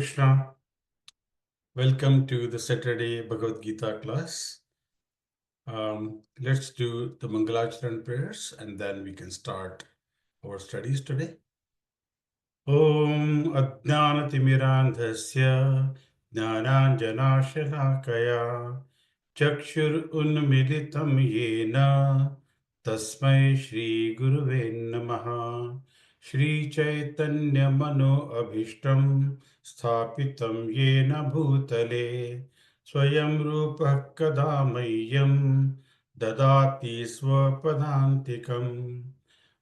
Krishna. Welcome to the Saturday Bhagavad Gita class. Let's do the Mangalacharan prayers and then we can start our studies today. Om Ajnanatimirandhasya Jnananjanashalakaya Chakshur-unmilitam yena Tasmai Shri Guruve Namaha Shri Chaitanya Mano Abhishtam Sthapitam yena bhutale Swayam Rupa Kadamayyam Dadati Swapadantikam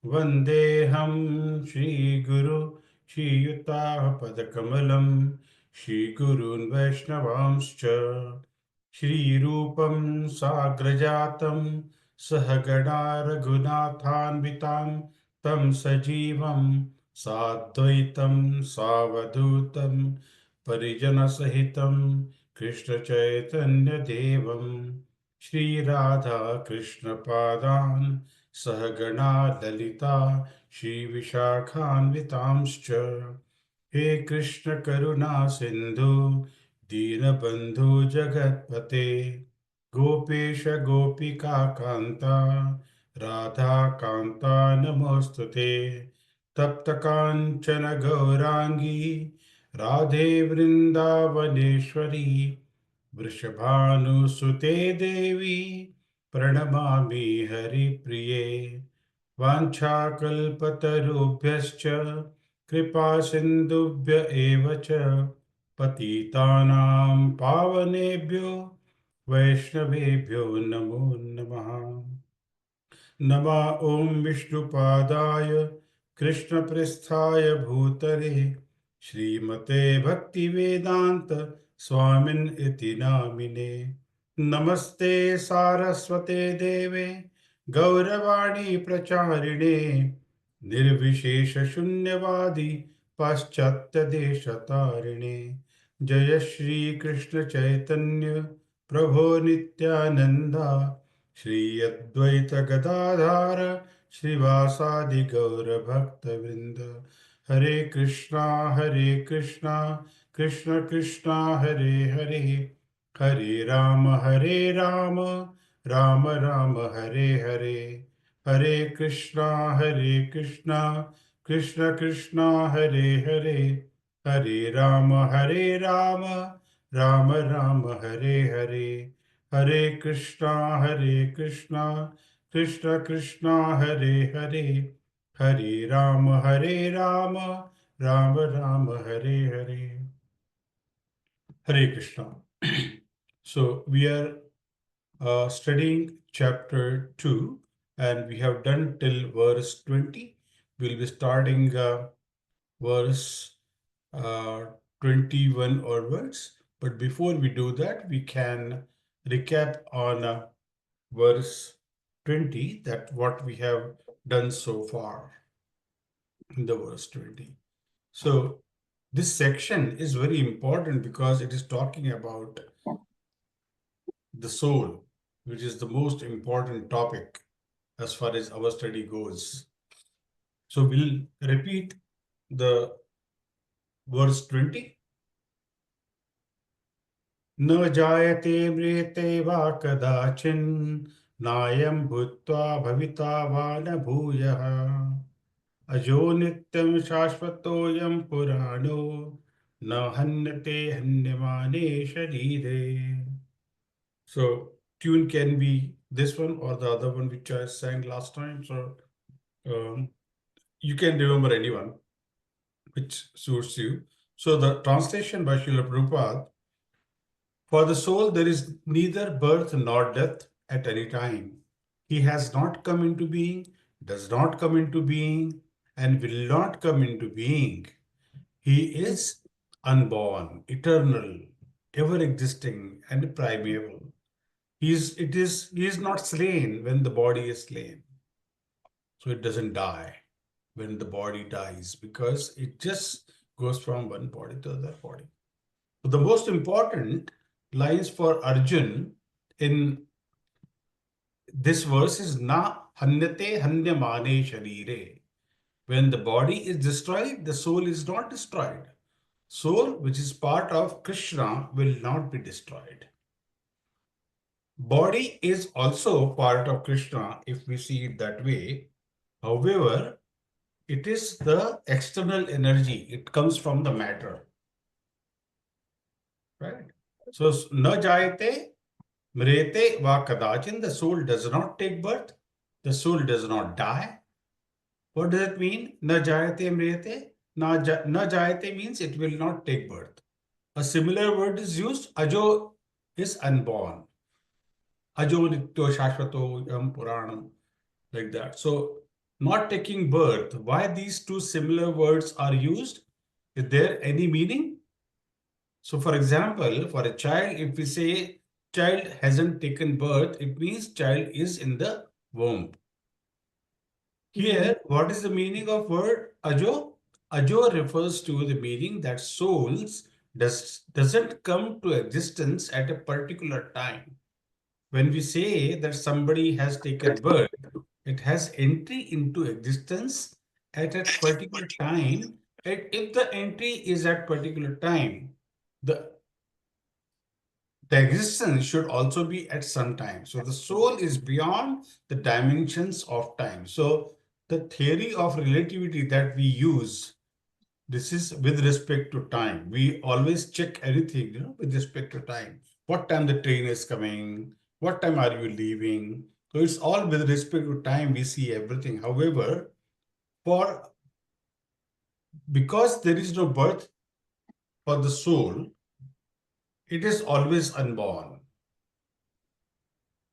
Vandeham Shri Guru Shiyuta Padakamalam Shri Gurun Vaishnavamscha Shri Rupam Sagrajatam Sahagana Raghunathanvitam Tam Sajivam Sadvaitam Savadutam Parijana Sahitam Krishna Chaitanya Devam Shri Radha Krishna Padan Sahagana Lalita Shri Vishakhanvitamscha He Krishna Karuna Sindhu Deenabandhu Jagatpate Gopesha Gopika Kanta Radha Kanta Namostute Tapta Kanchana Gaurangi Radhe Vrindavaneshwari Vrishabhanu Sute Devi Pranamami Hari Priye Vanchakalpatarubhyascha Kripa Sindhubhya eva cha Patitanam Pavanebhyo Vaishnavebhyo Namo Namaha Nama Om Vishnupadaya Krishna Pristhaya Bhutale Srimate Bhaktivedanta Swamin iti namine Namaste Saraswate Deve Gauravani Pracharine Nirvishesha Shunyavadi Paschatya Deshatarine Jaya Shri Krishna Chaitanya Prabhu Nityananda Shri Advaita Gadadhara Srivasadi Gaura Bhakta Vrinda Hare Krishna Krishna Krishna Hare Hare Hare Rama Rama Rama Hare Hare Hare Krishna Krishna Krishna Hare Hare Hare Rama Rama Rama Hare Hare Hare Krishna Krishna Krishna Hare Hare Hare Rama Rama Rama Hare Hare Hare Krishna. So we are studying chapter 2 and we have done till verse 20. We'll be starting verse 21 onwards. But before we do that, we can recap on verse 20, that what we have done so far in the verse 20. So this section is very important because it is talking about the soul, which is the most important topic as far as our study goes. So we'll repeat the verse 20. न जायते म्रियते वा कदाचिन् नायं भूत्वा भविता वा न भूयः अजो नित्यं शाश्वतोऽयं पुराणो न हन्यते हन्यमाने शरीरे. So tune can be this one or the other one which I sang last time. So you can remember anyone which suits you. So the translation by Srila Prabhupada: for the soul there is neither birth nor death at any time. He has not come into being, does not come into being, and will not come into being. He is unborn, eternal, ever existing, and primeval. He is not slain when the body is slain. So it doesn't die when the body dies because it just goes from one body to the other body. But the most important lines for Arjun in this verse is na hanyate hanyamane sharire. When the body is destroyed, the soul is not destroyed. Soul, which is part of Krishna, will not be destroyed. Body is also part of Krishna if we see it that way. However, it is the external energy. It comes from the matter, right? So, na jayate mrete va kadachin, the soul does not take birth. The soul does not die. What does it mean? Na jayate mrete. Na jayate means it will not take birth. A similar word is used. Ajo is unborn. Ajo nityo shashvato yam puranam. Like that. So, not taking birth. Why these two similar words are used? Is there any meaning? So, for example, for a child, if we say child hasn't taken birth, it means child is in the womb. Here, what is the meaning of word ajo? Ajo refers to the meaning that souls doesn't come to existence at a particular time. When we say that somebody has taken birth, it has entry into existence at a particular time. And if the entry is at particular time, the the existence should also be at some time. So the soul is beyond the dimensions of time. So the theory of relativity that we use, this is with respect to time. We always check everything, with respect to time. What time the train is coming? What time are you leaving? So it's all with respect to time. We see everything. However, for because there is no birth for the soul, it is always unborn.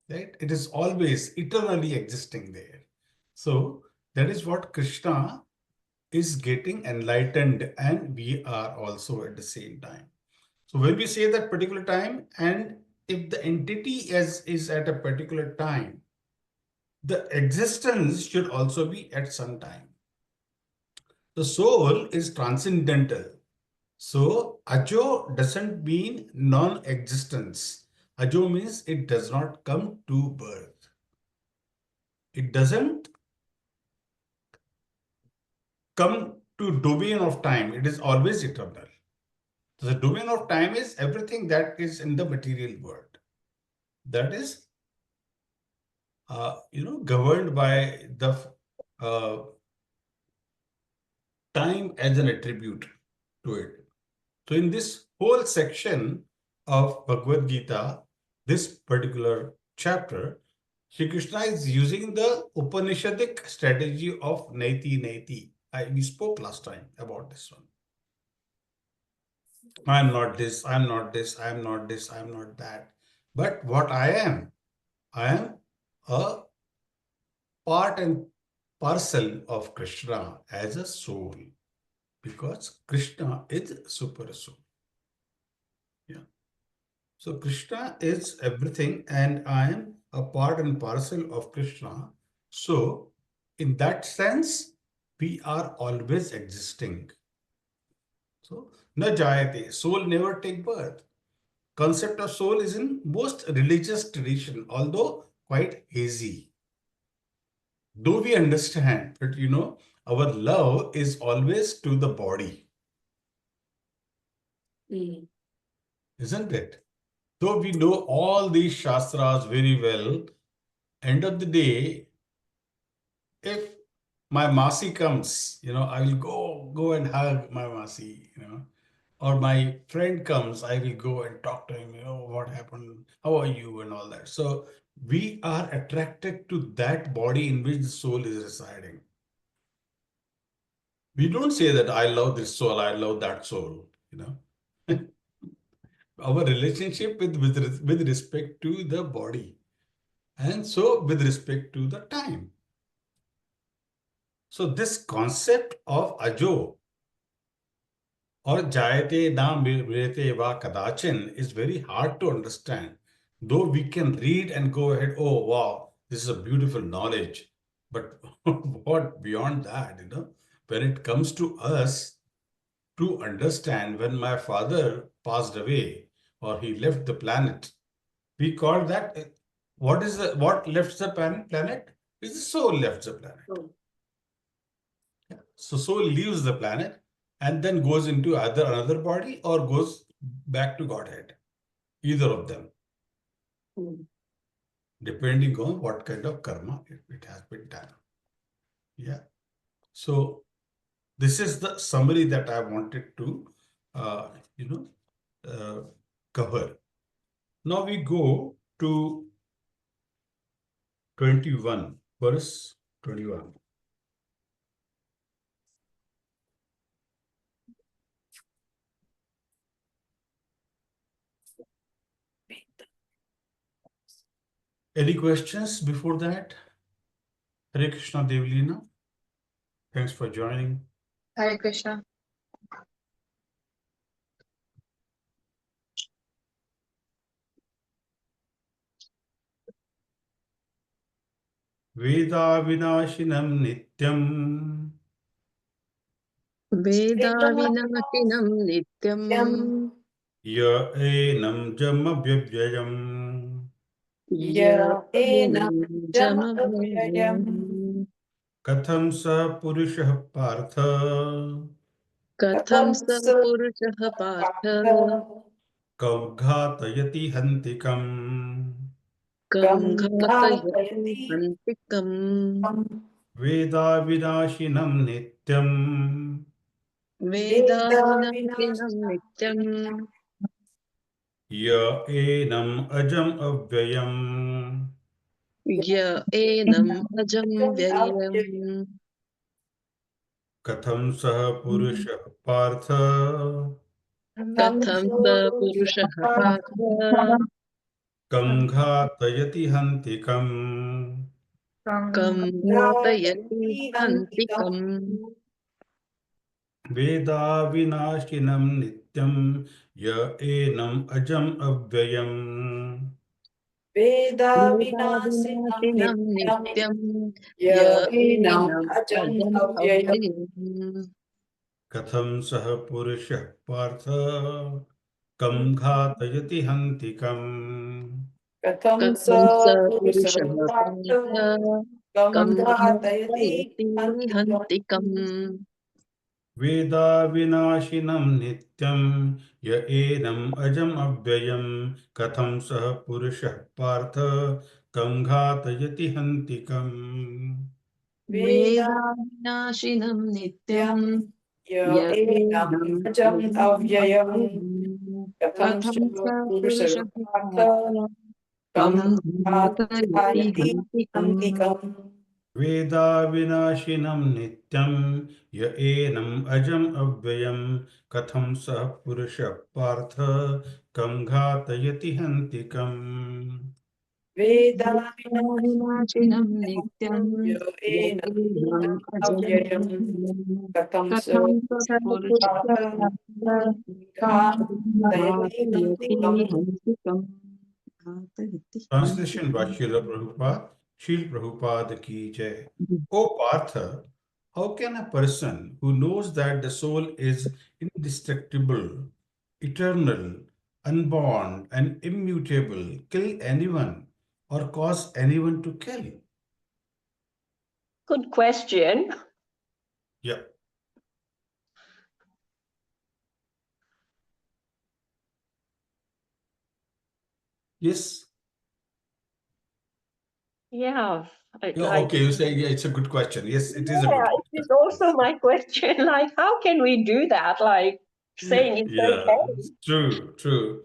Right? It is always eternally existing there. So that is what Krishna is getting enlightened, and we are also at the same time. So when we say that particular time, and if the entity is at a particular time, the existence should also be at some time. The soul is transcendental. So ajo doesn't mean non-existence. Ajo means it does not come to birth. It doesn't come to domain of time. It is always eternal. The domain of time is everything that is in the material world. That is, governed by the uh, time as an attribute to it. So in this whole section of Bhagavad Gita, this particular chapter, Sri Krishna is using the Upanishadic strategy of Naiti Naiti. We spoke last time about this one. I'm not this, I'm not this, I'm not this, I'm not that. But what I am a part and parcel of Krishna as a soul, because Krishna is super soul. Yeah. So Krishna is everything, and I am a part and parcel of Krishna. So in that sense, we are always existing. So na jayate, soul never take birth. Concept of soul is in most religious tradition, although quite hazy. Though we understand, but our love is always to the body, isn't it? Though we know all these shastras very well, end of the day, if my Masi comes, I will go and hug my Masi, or my friend comes, I will go and talk to him, what happened, how are you, and all that. So we are attracted to that body in which the soul is residing. We don't say that I love this soul, I love that soul, Our relationship with respect to the body, and so with respect to the time. So this concept of ajo or jayate na mrete va kadachin is very hard to understand. Though we can read and go ahead, oh wow, this is a beautiful knowledge. But what beyond that, when it comes to us to understand, when my father passed away or he left the planet, we call that what left the planet? Is the soul left the planet. Yeah. So soul leaves the planet. and then goes into either another body or goes back to Godhead. Either of them, depending on what kind of karma it has been done. Yeah. So this is the summary that I wanted to, uh, you know, cover. Now we go to 21, verse 21. Any questions before that? Hare Krishna Devlina. Thanks for joining. Hare Krishna. Veda Vinashinam Nityam. Veda Vinashinam Nityam. Ya Enam Jama Vyayam. Ya Enam Jamavyayam. Katham Sa Purushah Partha. Katham sa Purushah Partha. Kam Ghatayati Hantikam. Kam Ghatayati Hantikam. Veda Vinashinam Nityam. Veda Vinashinam Nityam. Ya Enam Ajam Avyayam. Ya Enam Ajam Vyayam. Katham Sah Purushah Partha. Katham sa Purushah Partha. Kam Ghatayati Hantikam. Kam Ghatayati Hantikam. Veda Vinashinam Nityam. Ya Enam Ajam Avyayam. Veda Veda Vinasinam Vinashinam Nityam. Nityam. Ya Ya Enam Enam Ajam Ajam Avyayam. Avyayam. Katham Sah Purushah Partha. Kam Ghatayati Hantikam. Katham Katham sa sa Purusha Purusha Partha. Kam Kam Ghatayati Ghatayati Hantikam. Hantikam. Veda Vinashinam Nityam. Ya Enam Ajam Avyayam. Katham Sah Purushah Partha. Kam Ghatayati Hantikam. Veda Veda Vinashinam Nityam. Ya Ya Enam Enam Ajam Ajam Avyayam. Avyayam. Katham Katham sa sa Purusha Purusha Partha. Kam Kam Ghatayati Ghatayati Hantikam. Hantikam. Veda Vinashinam Nityam. Ya Enam Ajam Avyayam. Katham Sah Purusha Partha. Kam Ghatayati Hantikam. Veda Vinashinam Nityam. Ya Ya Enam Enam Ajam Avyayam. Avyayam. Katham sa Katham sa Purusha Partha Partha. Kam Ghatayati Ghatayati Hantikam. Hantikam. Ghatayati Translation by Hantikam. Srila Prabhupada. Srila Prabhupada ki jai. O Partha, how can a person who knows that the soul is indestructible, eternal, unborn, and immutable kill anyone or cause anyone to kill? Good question. Yeah. Yes. Yeah. Yeah, okay, you say yeah, it's a good question. Yes, it is a good It is question. also my question. Like, how can we do that? Like, saying it's Yeah, okay. true, true.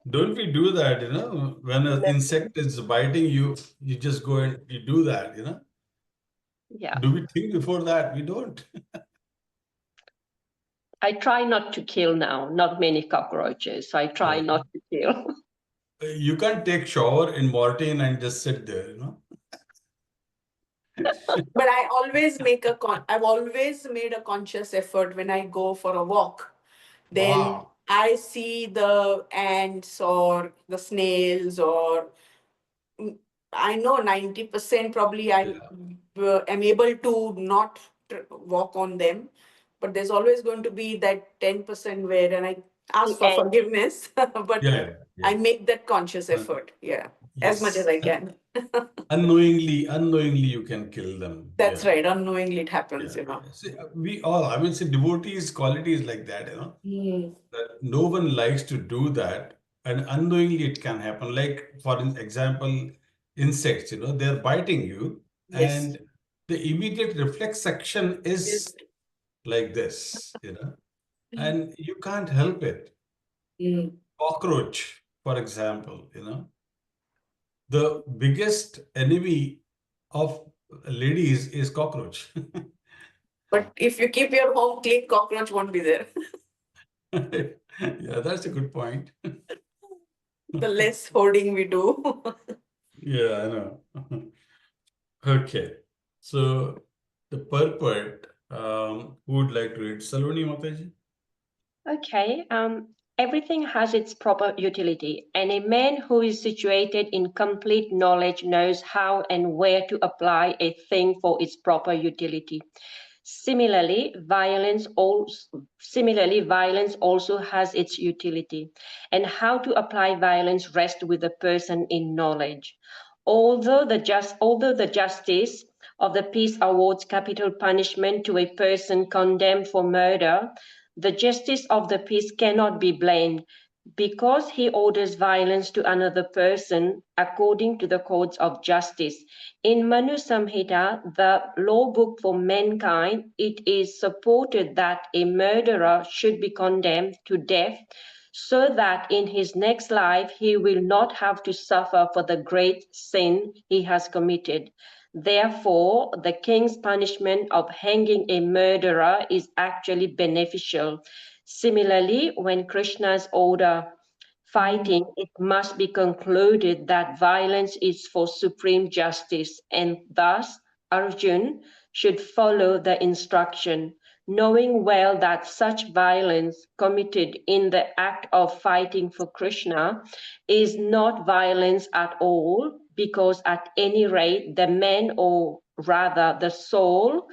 Don't we do that, when an insect is biting you, you just go and you do that. Yeah. Do we think before that? We don't. I try not to kill now. Not many cockroaches. I try Oh. not to kill. You can't take shower in Mortain and just sit there. But I always I've always made a conscious effort when I go for a walk. Then Wow. I see the ants or the snails or I know 90% probably I am able to not walk on them, but there's always going to be that 10% where and ask for And forgiveness, but Yeah, yeah. I make that conscious Uh, effort. Yeah, as much as Yes. I can. Unknowingly, you can kill them. That's Yeah. right. Unknowingly, it happens, Yeah. you know. Yeah. See, we all, I mean, see, devotees' quality is like that, Mm. that no one likes to do that, and unknowingly it can happen. Like, for example, insects, they're biting you, Yes. and the immediate reflex action Yes. is like this, and you can't help it. Mm. Cockroach, for example, the biggest enemy of ladies is cockroach. But if you keep your home clean, cockroach won't be there. Yeah, that's a good point. The less hoarding we do. Yeah, I know. Okay. So the purport, who would like to read? Saloni Mataji? okay, everything has its proper utility, and a man who is situated in complete knowledge knows how and where to apply a thing for its proper utility. Similarly, violence also has its utility, and how to apply violence rests with the person in knowledge. Although the justice of the peace awards capital punishment to a person condemned for murder, the justice of the peace cannot be blamed because he orders violence to another person according to the codes of justice. In Manu Samhita, the law book for mankind, it is supported that a murderer should be condemned to death so that in his next life he will not have to suffer for the great sin he has committed. Therefore, the king's punishment of hanging a murderer is actually beneficial. Similarly, when Krishna's order fighting, it must be concluded that violence is for supreme justice, and thus Arjun should follow the instruction, knowing well that such violence committed in the act of fighting for Krishna is not violence at all, because at any rate the man, or rather the soul,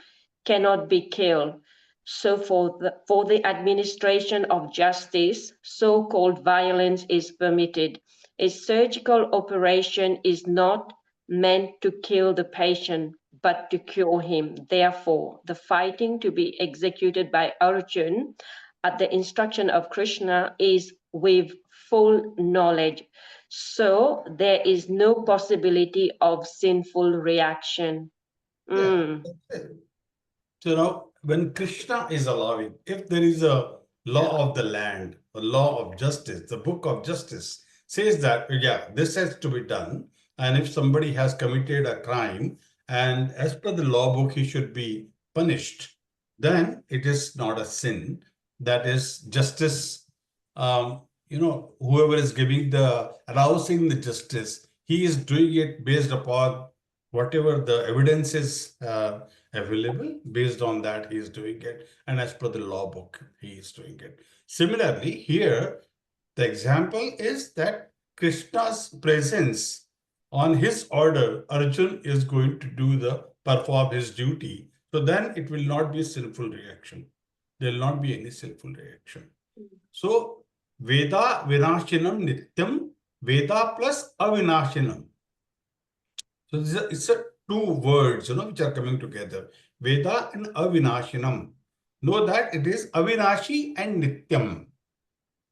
cannot be killed. So for the administration of justice, so-called violence is permitted. A surgical operation is not meant to kill the patient, but to cure him. Therefore, the fighting to be executed by Arjun at the instruction of Krishna is with full knowledge. So there is no possibility of sinful reaction. Yeah. Mm. So now, when Krishna is allowing, if there is a law of the land, a law of justice, the book of justice says that, yeah, this has to be done. And if somebody has committed a crime, and as per the law book, he should be punished, then it is not a sin. That is justice. Whoever is giving the arousing the justice, he is doing it based upon whatever the evidence is available. Based on that, he is doing it, and as per the law book, he is doing it. Similarly, here the example is that Krishna's presence, on his order, Arjun is going to perform his duty. So then it will not be a sinful reaction. There will not be any sinful reaction. So Veda Vinashinam Nityam, Veda plus Avinashinam. So it's a two words, which are coming together. Veda and Avinashinam. Know that it is Avinashi and Nityam.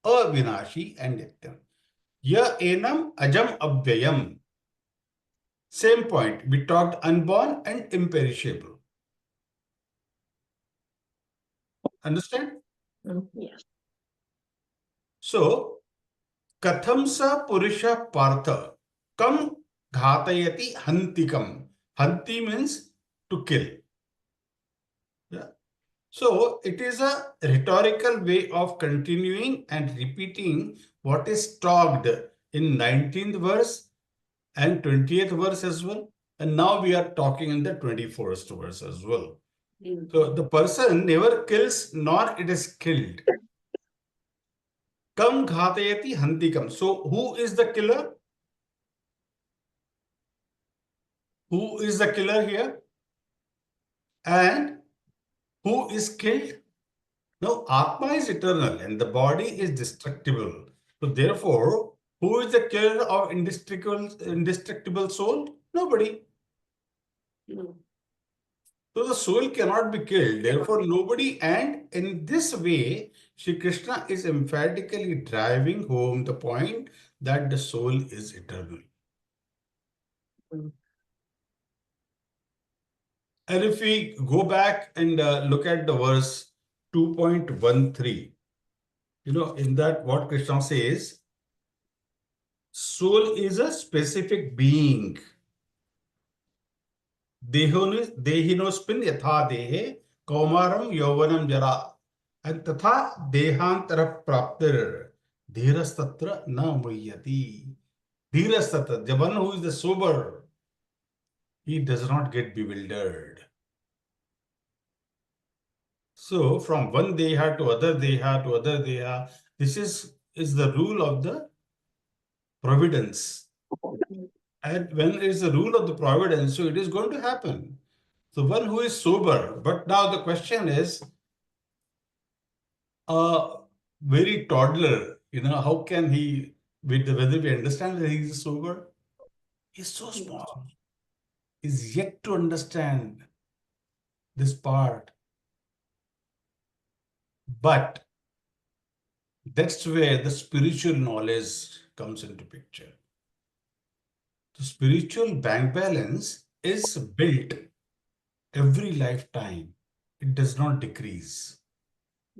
Avinashi and Nityam. Ya enam ajam abhyayam. Same point. We talked unborn and imperishable. Understand? Yes. So, katham sa purusha partha kam ghatayati hantikam. Hanti means to kill. Yeah. So it is a rhetorical way of continuing and repeating what is talked in 19th verse and 20th verse as well. And now we are talking in the 21st verse as well. So the person never kills nor it is killed. Kam ghatayati hantikam. So who is the killer? Who is the killer here? And who is killed? Now, Atma is eternal and the body is destructible. So, therefore, who is the killer of indestructible soul? Nobody. Mm. So, the soul cannot be killed. Therefore, nobody. And in this way, Shri Krishna is emphatically driving home the point that the soul is eternal. Mm. And if we go back and look at the verse 2.13, in that what Krishna says, soul is a specific being. Dehinosmin yatha dehe kaumaram yauvanam jara. And tatha dehantara praptir dhirastatra na muhyati. Dhirastatra, the one who is the sober, he does not get bewildered. So from one deha to other deha to other deha, this is the rule of the providence. And when it is the rule of the providence, so it is going to happen. So one who is sober, but now the question is, a very toddler, how can he, whether we understand that he is sober? He's so small. He's yet to understand this part. But that's where the spiritual knowledge comes into picture. The spiritual bank balance is built every lifetime. It does not decrease.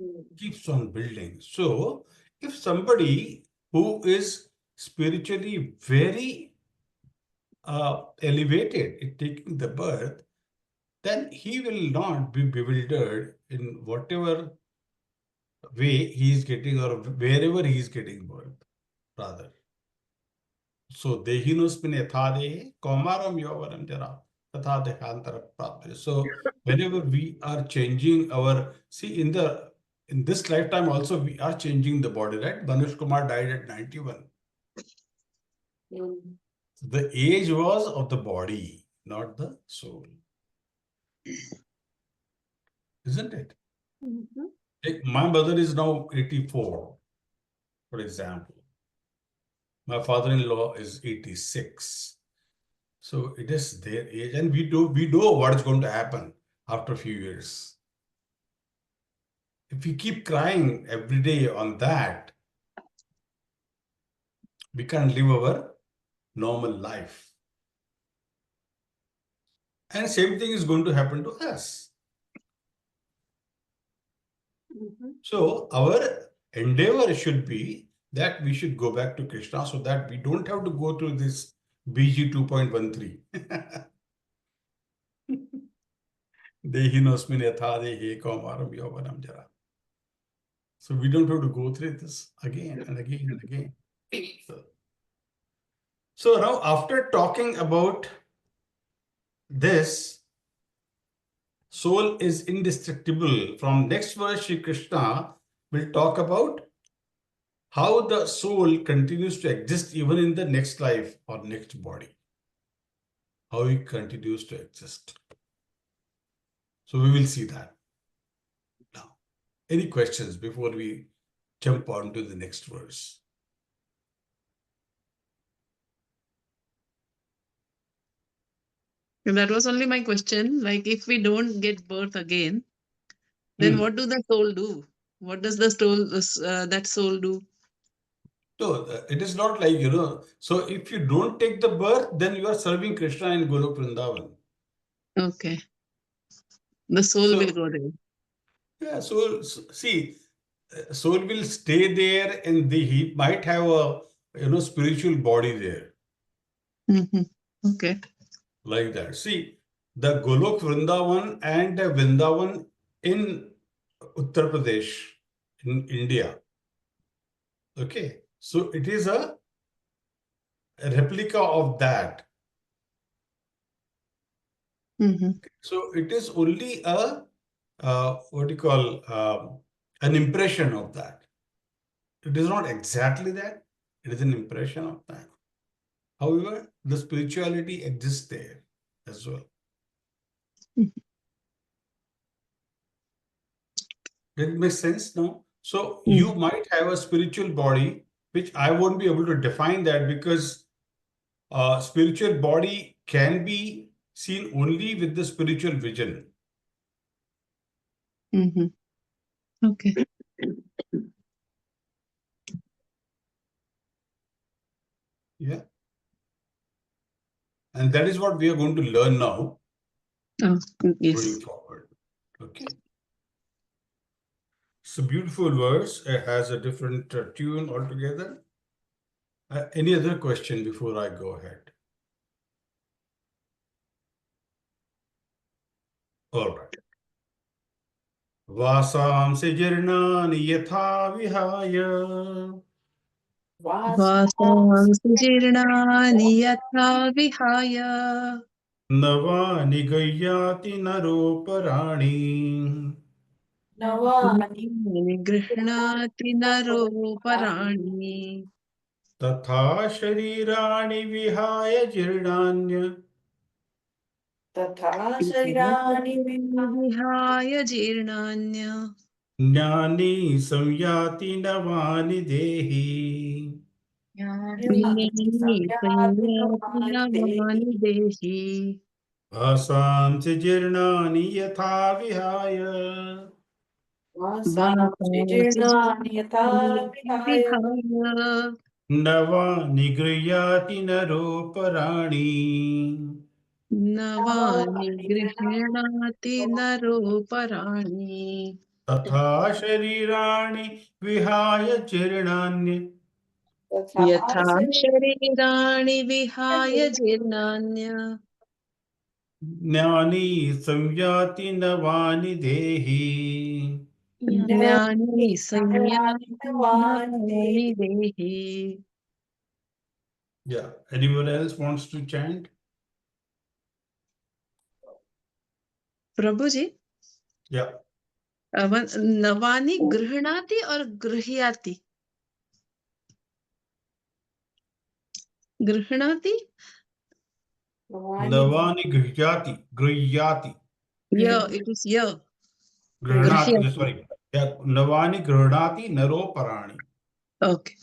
Mm. Keeps on building. So, if somebody who is spiritually very elevated in taking the birth, then he will not be bewildered in whatever way he is getting or wherever he is getting birth, rather. So, dehinosmin yatha kaumaram yauvanam jara tatha dehantara prapti. So, whenever we are changing see in this lifetime also we are changing the body, right? Dhanush Kumar died at 91. Mm. The age was of the body, not the soul. Isn't it? Mhm. Like my mother is now 84, for example. My father-in-law is 86. So it is their age, and we know what is going to happen after a few years. If we keep crying every day on that, we can't live our normal life. And same thing is going to happen to us. Mhm. So our endeavor should be that we should go back to Krishna so that we don't have to go through this BG 2.13. Dehinosmin yatha dehe kaumaram yauvanam jara. So we don't have to go through this again and again and again. So now after talking about this, soul is indestructible. From next verse, Shri Krishna will talk about how the soul continues to exist even in the next life or next body. How it continues to exist. So we will see that. Now, any questions before we jump on to the next verse? That was only my question. Like, if we don't get birth again, then Hmm. what do the soul do? What does the soul, that soul do? So it is not like, so if you don't take the birth, then you are serving Krishna in Golok Vrindavan. Okay. The soul will So, go there. yeah, see, soul will stay there and he might have a, spiritual body there, Hmm. Okay. like that. See, the Golok Vrindavan and the Vrindavan in Uttar Pradesh, in India, okay? So it is a replica of that. Hmm. So it is only a what do you call an impression of that. It is not exactly that. It is an impression of that. However, the spirituality exists there as well. That makes sense, no? So you might have a spiritual body, which I won't be able to define that because spiritual body can be seen only with the spiritual vision. Okay. Yeah. And that is what we are going to learn now Oh, yes. going forward. Okay. It's a beautiful verse. It has a different tune altogether. Any other question before I go ahead? All right. Vasamsi jirnani yatha vihaya वासांसि जीर्णानि यथा विहाय navani gayyati naroparani Navani गृह्णाति नरोपराणि tatha sharirani vihaya jirnanya Tatha Sharirani विहाय जीर्णान्य ज्ञानी संयाति नवानि देहि ज्ञानी संयाति नवानि देहि भासांसि जीर्णानि यथा विहाय वासांसि Jirnani Yatha Vihaya विहाय नवानि गृह्णाति नरोपराणि नवानि Navani गृह्णाति नरोपराणि तथा शरीराणि विहाय जीर्णान्य यथा शरीराणि विहाय जीर्णान्य ज्ञानी संयाति नवानि देहि ज्ञानी संयाति Navani नवानि देहि Yeah. Anyone else wants to chant? Prabhu ji Yeah. नवानि गृह्णाति और गृह्याति गृह्णाति नवानि गृह्याति इट इज य गृह्णाति गृह्याति sorry. Yeah. नवानि गृह्णाति नरोपराणि. Okay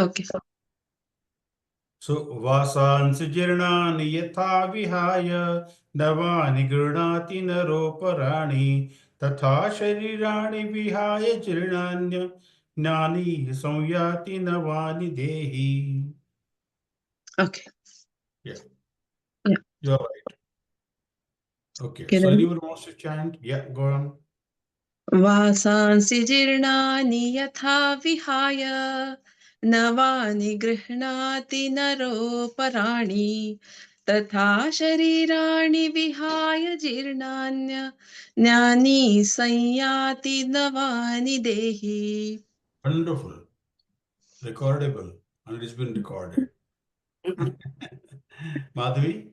okay So vasansi jirnani yatha vihaya navani gurnati naroparani tatha sharirani vihaya jirnanya jnani samyati navani dehi. Okay Yeah, Yeah. you're right. Okay, so anyone wants to chant? Yeah, go on. वासांसि जीर्णानि यथा विहाय नवानि गृह्णाति नरोपराणि तथा शरीराणि विहाय जीर्णान्य ज्ञानी संयाति नवानि देहि Wonderful, recordable, and it's been recorded. Madhavi?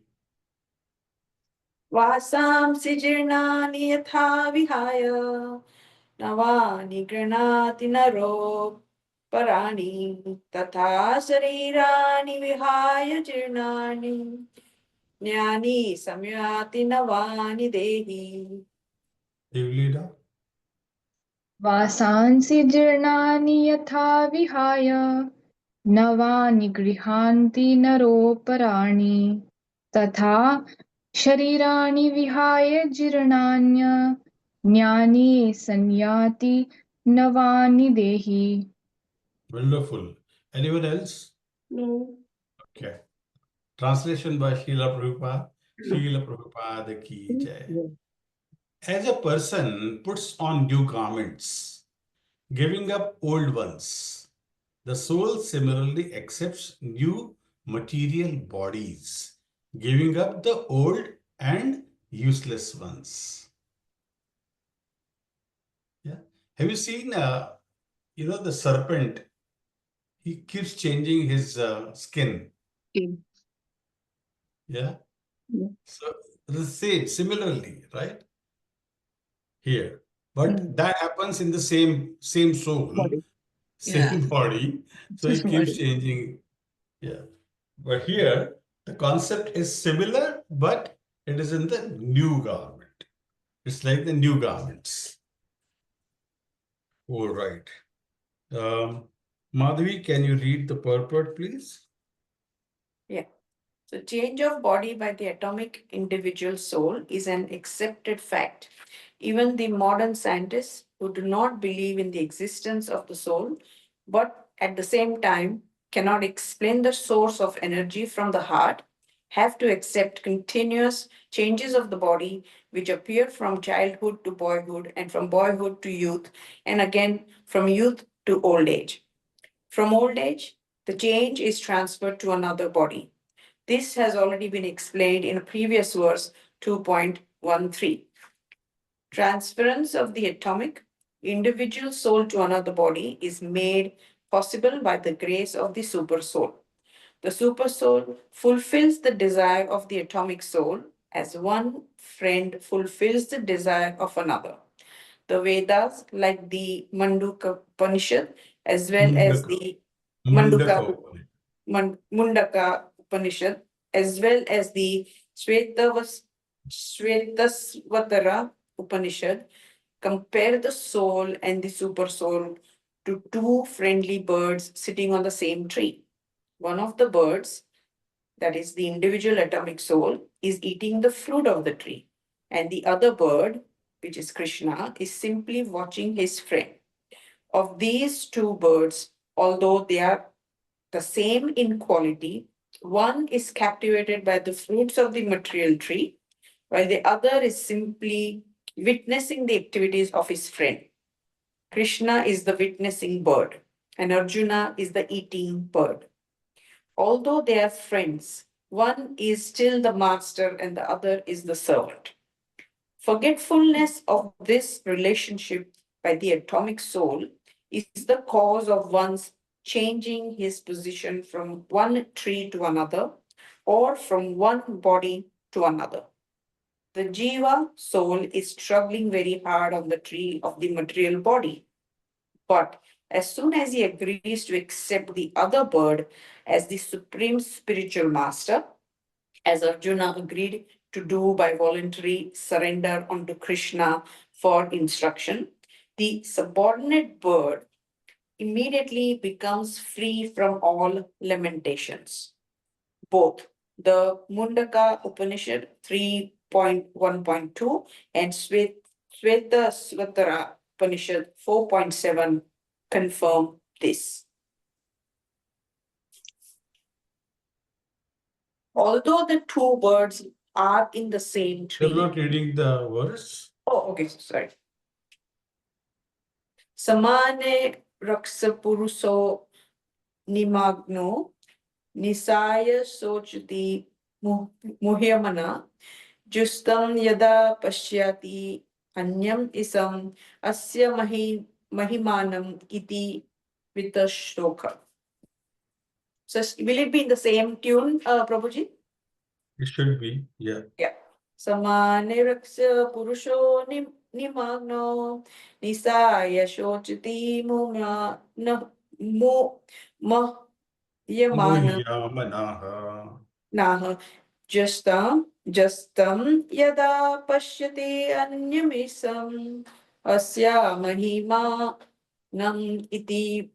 Vasamsi Jirnani Yatha Vihaya Navani Granati Naro Parani Tatha Sarirani Vihaya Jirnani Jnani Samyati Navani Dehi Devlida? वासांसि जीर्णानि यथा विहाय नवानि गृह्णाति नरोपराणि तथा शरीराणि विहाय जीर्णान्यज्ञानी संयाति नवानि देहि. Wonderful. Anyone else? No. Okay. Translation by Srila Prabhupada. Srila Prabhupada ki jai. As a person puts on new garments, giving up old ones, the soul similarly accepts new material bodies, giving up the old and useless ones. Yeah. Have you seen, the serpent? He keeps changing his skin. Yeah. So the same, similarly, right? Here. But that happens in the same soul, Body. same body. So he keeps changing. Yeah. But here, the concept is similar, but it is in the new garment. It's like the new garments. All right. Madhavi, can you read the purport, please? Yeah. The change of body by the atomic individual soul is an accepted fact. Even the modern scientists who do not believe in the existence of the soul, but at the same time cannot explain the source of energy from the heart, have to accept continuous changes of the body which appear from childhood to boyhood and from boyhood to youth, and again from youth to old age. From old age, the change is transferred to another body. This has already been explained in a previous verse 2.13. Transference of the atomic individual soul to another body is made possible by the grace of the super soul. The super soul fulfills the desire of the atomic soul as one friend fulfills the desire of another. The Vedas, like the Manduka Upanishad, as well as the Mundaka. Mundaka Upanishad, as well as the Shvetasvatara Upanishad, compare the soul and the super soul to two friendly birds sitting on the same tree. One of the birds, that is the individual atomic soul, is eating the fruit of the tree, and the other bird, which is Krishna, is simply watching his friend. Of these two birds, although they are the same in quality, one is captivated by the fruits of the material tree, while the other is simply witnessing the activities of his friend. Krishna is the witnessing bird, and Arjuna is the eating bird. Although they are friends, one is still the master and the other is the servant. Forgetfulness of this relationship by the atomic soul is the cause of one's changing his position from one tree to another or from one body to another. The Jiva soul is struggling very hard on the tree of the material body. But as soon as he agrees to accept the other bird as the supreme spiritual master, as Arjuna agreed to do by voluntary surrender unto Krishna for instruction, the subordinate bird immediately becomes free from all lamentations. Both the Mundaka Upanishad 3.1.2 and Shvetasvatara Upanishad 4.7 confirm this. Although the two birds are in the same You're tree. not reading the verse? Oh, okay, sorry. Samane raksapuruso nimagno nisaya sochati muhyamana justam yada pashyati anyam isam asya mahimanam iti vitashloka. So will it be in the same tune, Prabhuji? It should be, yeah. Yeah. Samaniraksa purusho nimagno nisaya shochati yamana Muhyamanaha. naha justam yada pashyati anyamisam asya mahima nam iti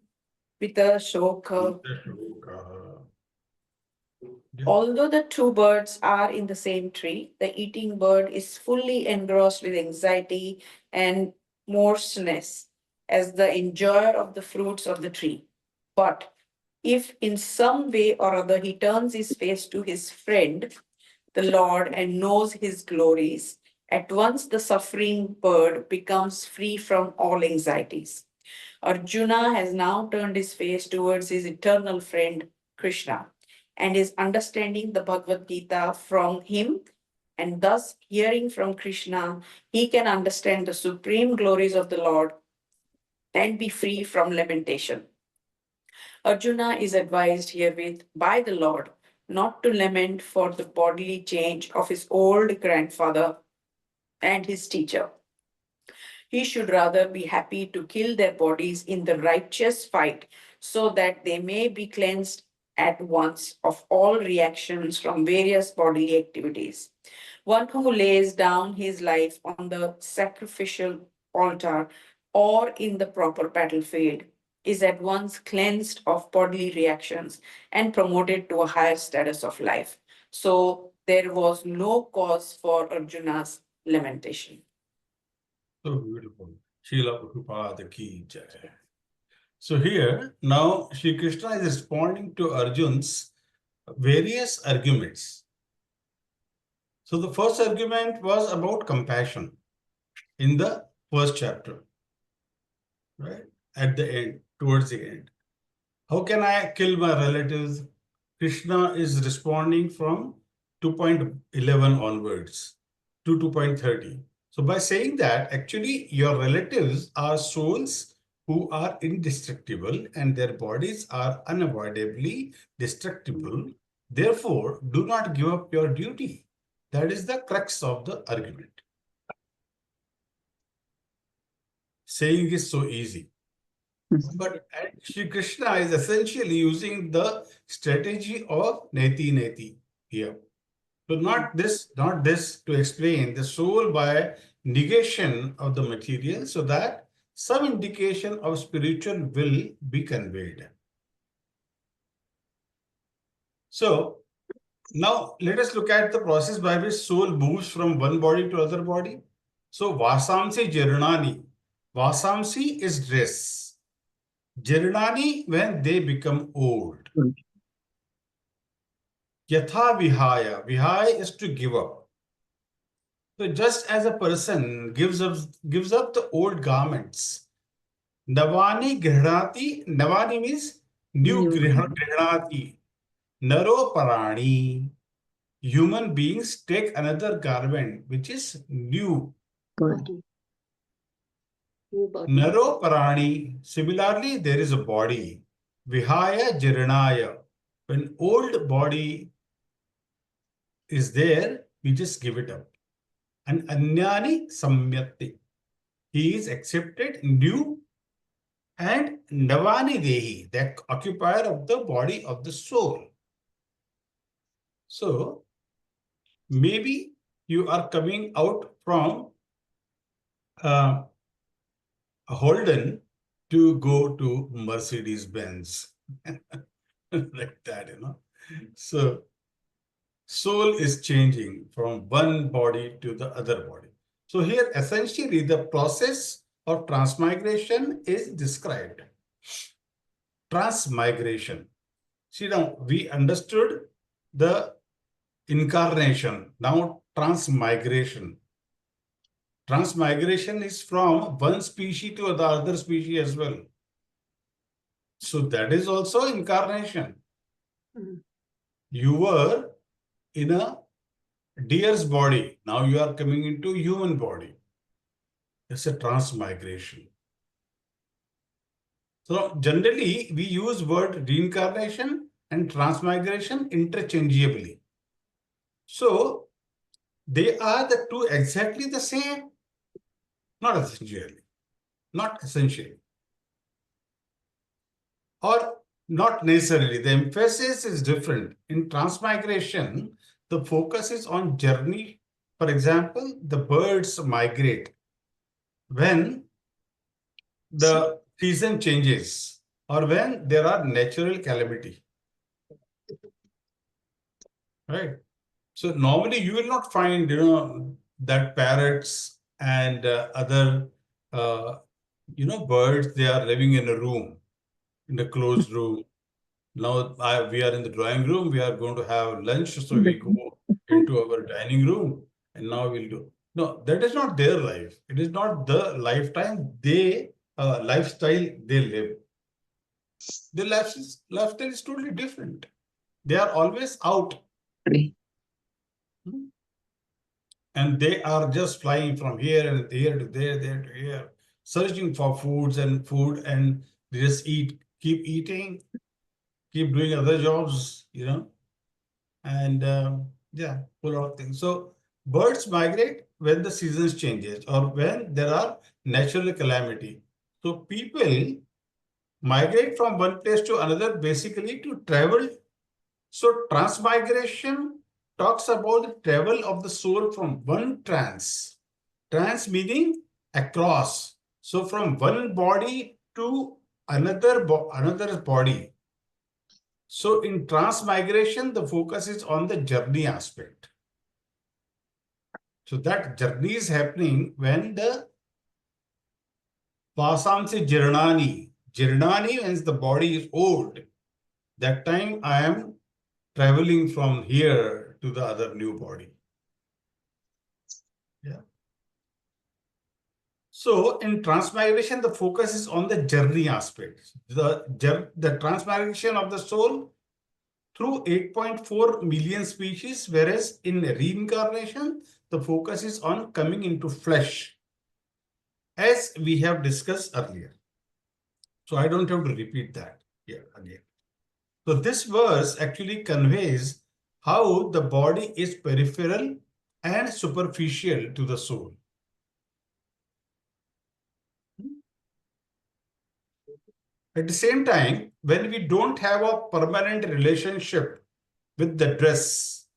vita shoka. Yeah. Although the two birds are in the same tree, the eating bird is fully engrossed with anxiety and morseness as the enjoyer of the fruits of the tree. But if in some way or other he turns his face to his friend, the Lord, and knows his glories, at once the suffering bird becomes free from all anxieties. Arjuna has now turned his face towards his eternal friend Krishna and is understanding the Bhagavad Gita from him, and thus hearing from Krishna, he can understand the supreme glories of the Lord and be free from lamentation. Arjuna is advised herewith by the Lord not to lament for the bodily change of his old grandfather and his teacher. He should rather be happy to kill their bodies in the righteous fight so that they may be cleansed at once of all reactions from various bodily activities. One who lays down his life on the sacrificial altar or in the proper battlefield is at once cleansed of bodily reactions and promoted to a higher status of life. So there was no cause for Arjuna's lamentation. So beautiful. Srila Prabhupada ki jai. So here, now Shri Krishna is responding to Arjun's various arguments. So the first argument was about compassion in the first chapter, right? At the end, towards the end. How can I kill my relatives? Krishna is responding from 2.11 onwards to 2.30. So by saying that, actually, your relatives are souls who are indestructible and their bodies are unavoidably destructible. Therefore, do not give up your duty. That is the crux of the argument. Saying is so easy. But Shri Krishna is essentially using the strategy of neti neti here. So not this to explain the soul by negation of the material so that some indication of spiritual will be conveyed. So now let us look at the process by which soul moves from one body to other body. So vasamsi jirnani. Vasamsi is dress. Jirnani when they become old. Yatha vihaya. Vihaya is to give up. So just as a person gives up the old garments, Navani grihnati. Navani means new grihnati. Naro parani. Human beings take another garment which is new. Body. New body. Naro parani. Similarly, there is a body. Vihaya jirnaya. When old body is there, we just give it up. And anyani samyati. He is accepted new. And navani dehi, the occupier of the body of the soul. So maybe you are coming out from Holden to go to Mercedes Benz. Like that, you know. So soul is changing from one body to the other body. So here essentially the process of transmigration is described. Transmigration. See, now we understood the incarnation. Now transmigration. Transmigration is from one species to the other species as well. So that is also incarnation. You were in a deer's body. Now you are coming into human body. It's a transmigration. So generally we use word reincarnation and transmigration interchangeably. So they are the two exactly the same? Not essentially. Not essentially. Or not necessarily. The emphasis is different. In transmigration, the focus is on journey. For example, the birds migrate when the season changes or when there are natural calamity. Right? So normally you will not find, that parrots and other, birds, they are living in a room, in a closed room. Now we are in the drawing room, we are going to have lunch, so we go into our dining room and now we'll do. No, that is not their life. It is not the lifestyle they live. Their lifestyle is totally different. They are always out. And they are just flying from here and there to there to here, searching for food, and they just keep eating, keep doing other jobs, and whole lot of things. So birds migrate when the seasons changes or when there are natural calamity. So people migrate from one place to another basically to travel. So transmigration talks about the travel of the soul from one trance. Trance meaning across. So from one body to another body. So in transmigration, the focus is on the journey aspect. So that journey is happening when the Pasamsi Jirnani. Jirnani means the body is old. That time I am traveling from here to the other new body. Yeah. So in transmigration, the focus is on the journey aspect. The transmigration of the soul through 8.4 million species, whereas in reincarnation, the focus is on coming into flesh, as we have discussed earlier. So I don't have to repeat that here again. So this verse actually conveys how the body is peripheral and superficial to the soul. At the same time, when we don't have a permanent relationship with the dress,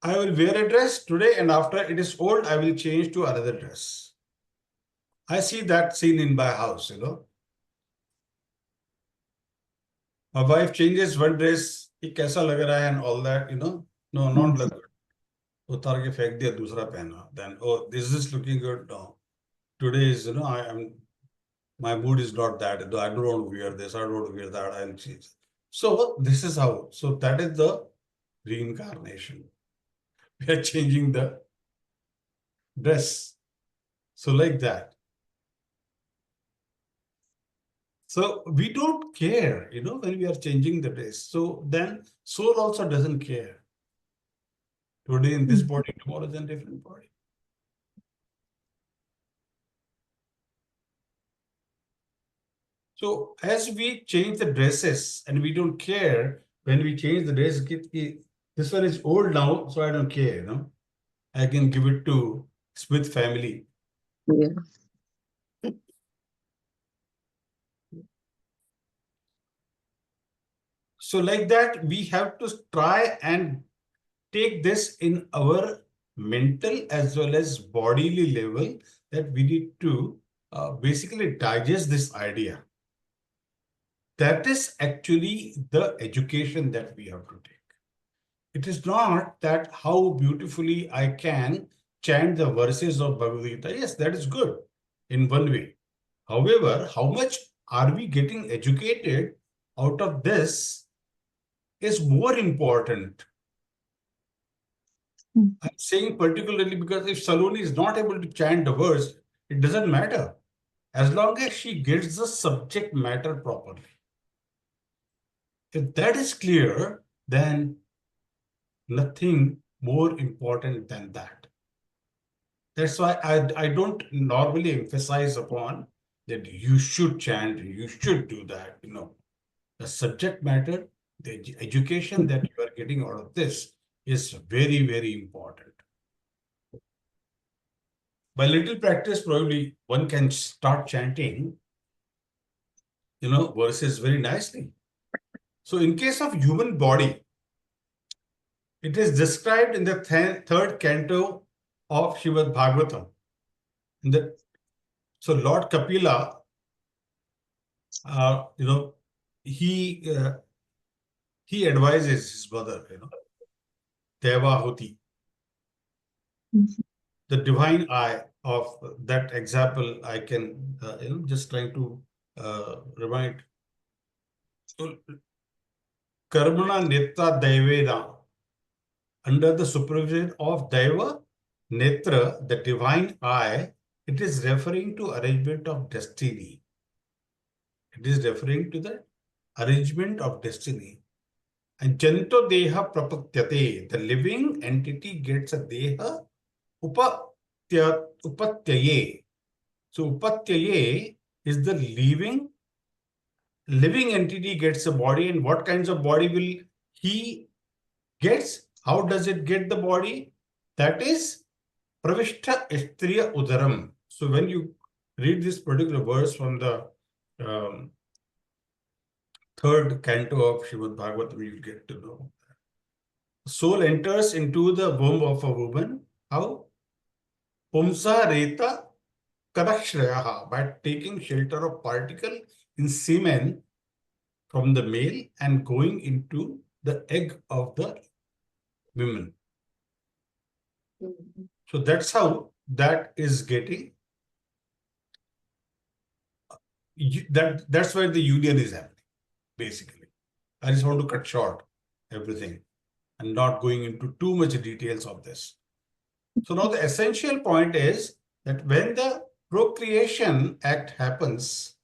I will wear a dress today and after it is old, I will change to another dress. I see that scene in my house, My wife changes one dress, it kaisa lag raha hai and all that, No, not look good. Utar ke fek diya, dusra pehna. Then, oh, this is looking good. No. Today is, my mood is not that. I don't want to wear this, I don't want to wear that, I'll change. So this is how. So that is the reincarnation. We are changing the dress. So like that. So we don't care, when we are changing the dress. So then soul also doesn't care. Today in this body, tomorrow is in a different body. So as we change the dresses and we don't care when we change the dress, this one is old now, so I don't care, I can give it to Smith family. Yeah. So like that, we have to try and take this in our mental as well as bodily level, that we need to basically digest this idea. That is actually the education that we have to take. It is not that how beautifully I can chant the verses of Bhagavad Gita. Yes, that is good in one way. However, how much are we getting educated out of this is more important. I'm saying particularly because if Saloni is not able to chant the verse, it doesn't matter. As long as she gets the subject matter properly. If that is clear, then nothing more important than that. That's why I don't normally emphasize upon that you should chant, you should do that. The subject matter, the education that you are getting out of this is very, very important. By little practice, probably one can start chanting, verses very nicely. So in case of human body, it is described in the third canto of Srimad Bhagavatam. So Lord Kapila, he advises his mother, Devahuti, the divine eye of that example. I can, just trying to remind. So, Karmana Netra Daiveda, under the supervision of Daiva, Netra, the divine eye, it is referring to arrangement of destiny. It is referring to the arrangement of destiny. And Janto Deha Prapatyate, the living entity gets a Deha Upatyaye. So Upatyaye is the living entity gets a body, and what kinds of body will he gets? How does it get the body? That is Pravishta Istriya Udaram. So when you read this particular verse from the third canto of Srimad Bhagavatam, you get to know. Soul enters into the womb of a woman. How? Pumsa reta kadashrayaha, by taking shelter of particle in semen from the male and going into the egg of the women. Mhm. So that's how that is getting, that's where the union is happening, basically. I just want to cut short everything and not going into too much details of this. So now the essential point is that when the procreation act happens,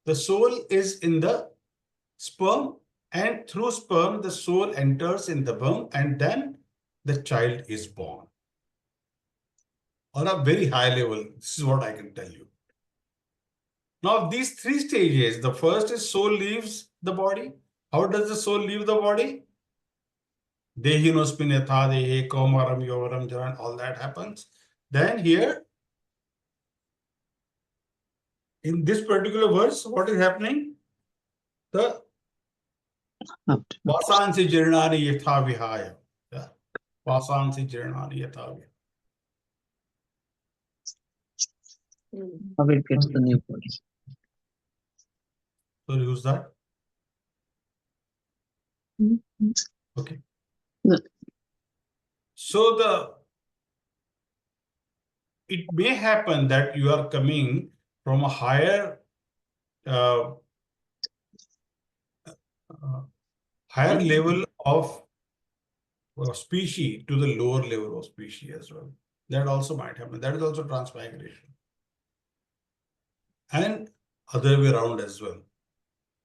the soul is in the sperm, and through sperm the soul enters in the womb, and then the child is born. On a very high level, this is what I can tell you. Now these three stages, the first is soul leaves the body. How does the soul leave the body? Dehinosmin yatha dehe, kaumaram, yovaram, jaran, all that happens. Then here, in this particular verse, what is happening? The vasansi jirnani yatha vihaya. Yeah. Vasansi jirnani yatha vihaya. Mhm. How it gets the new body. Sorry, who's that? Mhm. Okay. No. So it may happen that you are coming from a higher uh, higher level of species to the lower level of species as well. That also might happen. That is also transmigration. And other way around as well.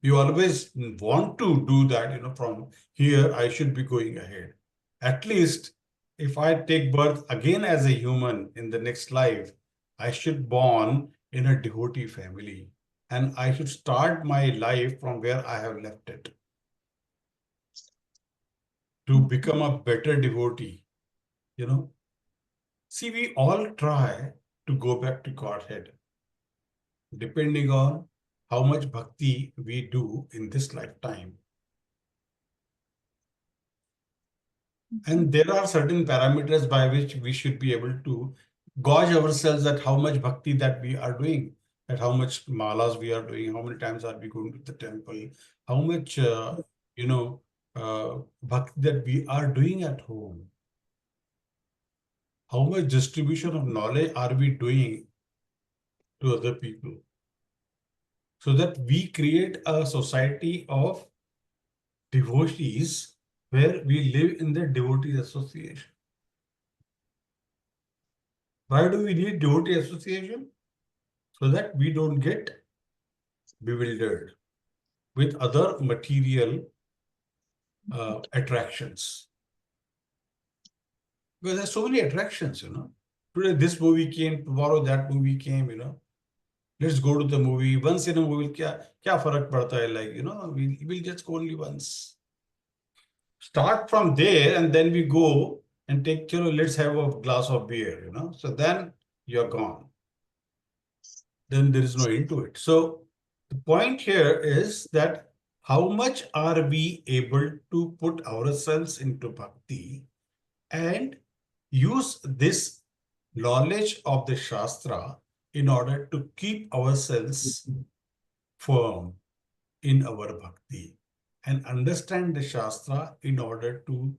You always want to do that, from here I should be going ahead. At least if I take birth again as a human in the next life, I should born in a devotee family and I should start my life from where I have left it to become a better devotee, See, we all try to go back to Godhead, depending on how much bhakti we do in this lifetime. And there are certain parameters by which we should be able to gauge ourselves at how much bhakti that we are doing, at how much malas we are doing, how many times are we going to the temple, how much, bhakti that we are doing at home, how much distribution of knowledge are we doing to other people, so that we create a society of devotees where we live in the devotees association. Why do we need devotee association? So that we don't get bewildered with other material attractions. Because there's so many attractions, Today this movie came, tomorrow that movie came, Let's go to the movie. Once in a movie, kya farak padta hai? Like, we'll just go only once. Start from there and then we go and take, let's have a glass of beer, So then you're gone. Then there is no end to it. So the point here is that how much are we able to put ourselves into bhakti and use this knowledge of the Shastra in order to keep ourselves firm in our bhakti and understand the Shastra in order to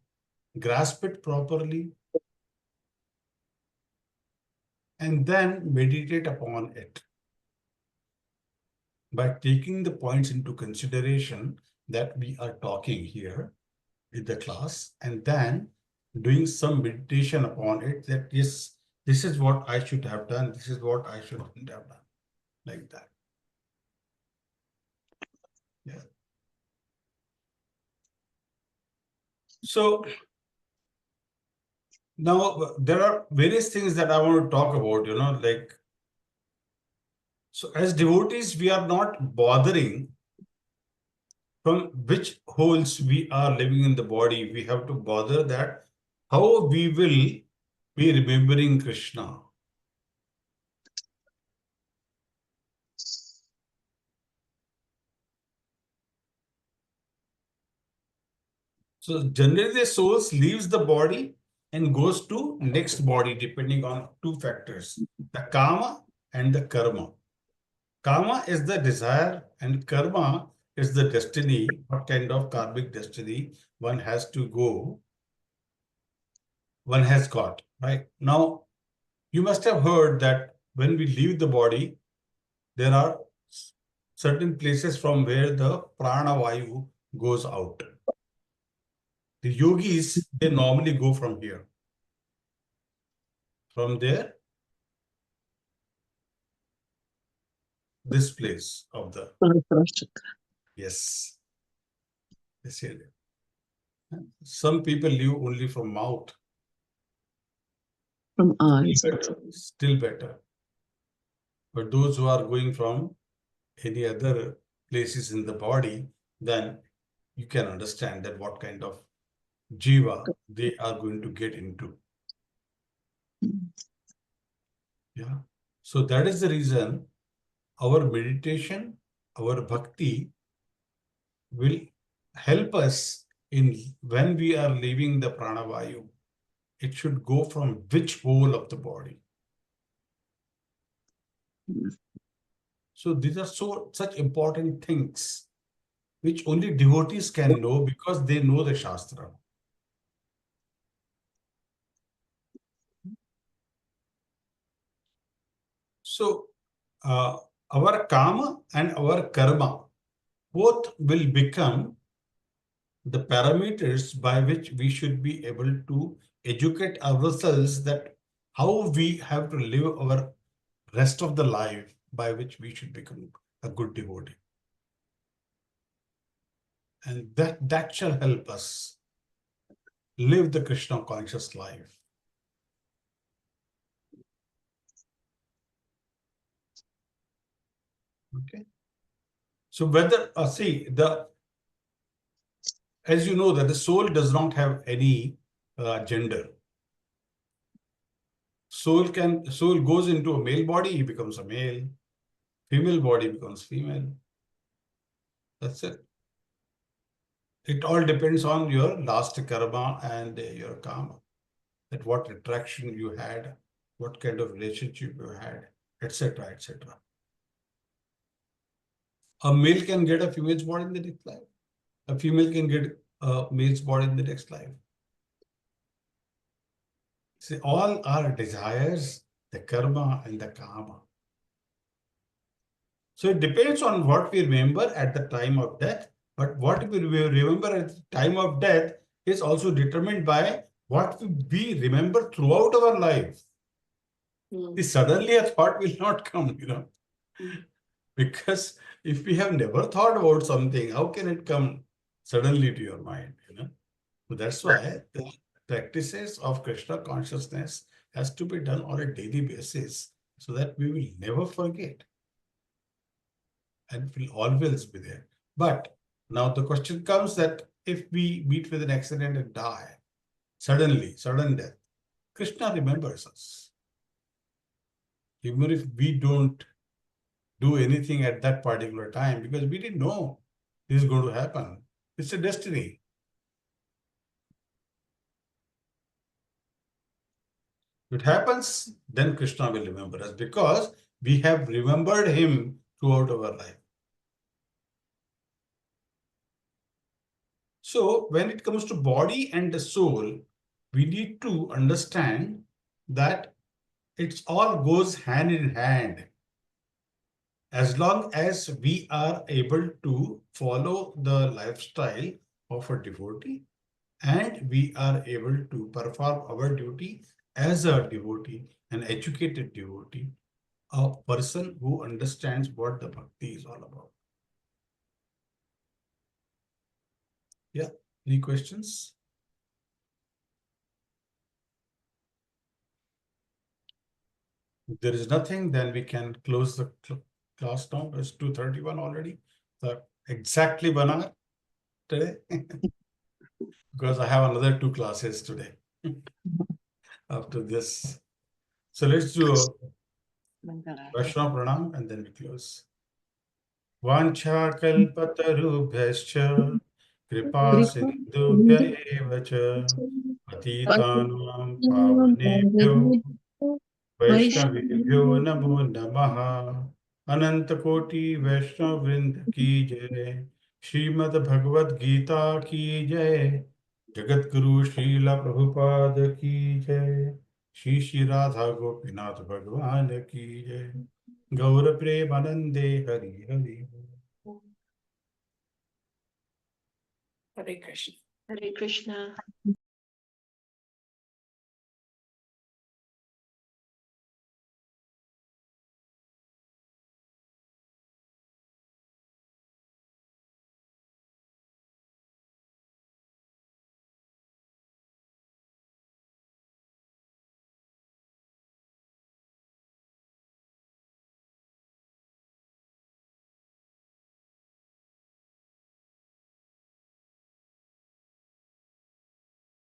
grasp it properly and then meditate upon it by taking the points into consideration that we are talking here in the class, and then doing some meditation upon it that yes, this is what I should have done, this is what I shouldn't have done, like that. Yeah. So now there are various things that I want to talk about, so as devotees, we are not bothering from which holes we are living in the body. We have to bother that how we will be remembering Krishna. So generally the souls leaves the body and goes to next body depending on two factors, the kama and the karma. Kama is the desire and karma is the destiny, what kind of karmic destiny one has to go, one has got, right? Now, you must have heard that when we leave the body, there are certain places from where the prana vayu goes out. The yogis, they normally go from here. From there, this place of the, yes, this area. Some people leave only from mouth. From eyes. Still better. But those who are going from any other places in the body, then you can understand that what kind of jiva they are going to get into. Yeah. So that is the reason our meditation, our bhakti will help us in when we are leaving the pranavayu. It should go from which hole of the body. So these are such important things which only devotees can know because they know the Shastra. So our karma and our karma both will become the parameters by which we should be able to educate ourselves that how we have to live our rest of the life by which we should become a good devotee. And that shall help us live the Krishna conscious life. Okay. So whether, see, as you know that the soul does not have any gender. Soul goes into a male body, he becomes a male. Female body becomes female. That's it. It all depends on your last karma and your karma. That what attraction you had, what kind of relationship you had, etc., etc. A male can get a female's body in the next life. A female can get a male's body in the next life. See, all our desires, the karma and the kama. So it depends on what we remember at the time of death, but what we remember at the time of death is also determined by what we remember throughout our life. Suddenly a thought will not come, because if we have never thought about something, how can it come suddenly to your mind, So that's why the practices of Krishna consciousness has to be done on a daily basis so that we will never forget and will always be there. But now the question comes that if we meet with an accident and die, sudden death, Krishna remembers us. Even if we don't do anything at that particular time, because we didn't know this is going to happen. It's a destiny. If it happens, then Krishna will remember us because we have remembered him throughout our life. So when it comes to body and the soul, we need to understand that it all goes hand in hand. As long as we are able to follow the lifestyle of a devotee and we are able to perform our duty as a devotee, an educated devotee, a person who understands what the bhakti is all about. Yeah, any questions? If there is nothing, then we can close the class now. It's 2:31 already. So exactly 1 hour today. Because I have another 2 classes today after this. So let's do Vaishnava Pranam and then we close. Vancha kalpatarubhyascha कृपा सिन्धुभ्य एव च पतितानां पावनेभ्यो वैष्णवेभ्यो नमो नमः। अनंत कोटि वैष्णव वृंद की जय। श्रीमद् भगवद गीता की जय। जगत गुरु श्रीला प्रभुपाद की जय। श्री श्री राधा गोपीनाथ भगवान की जय। गौर प्रेमानंदे Hari Hari. Hare Krishna. Hare Krishna.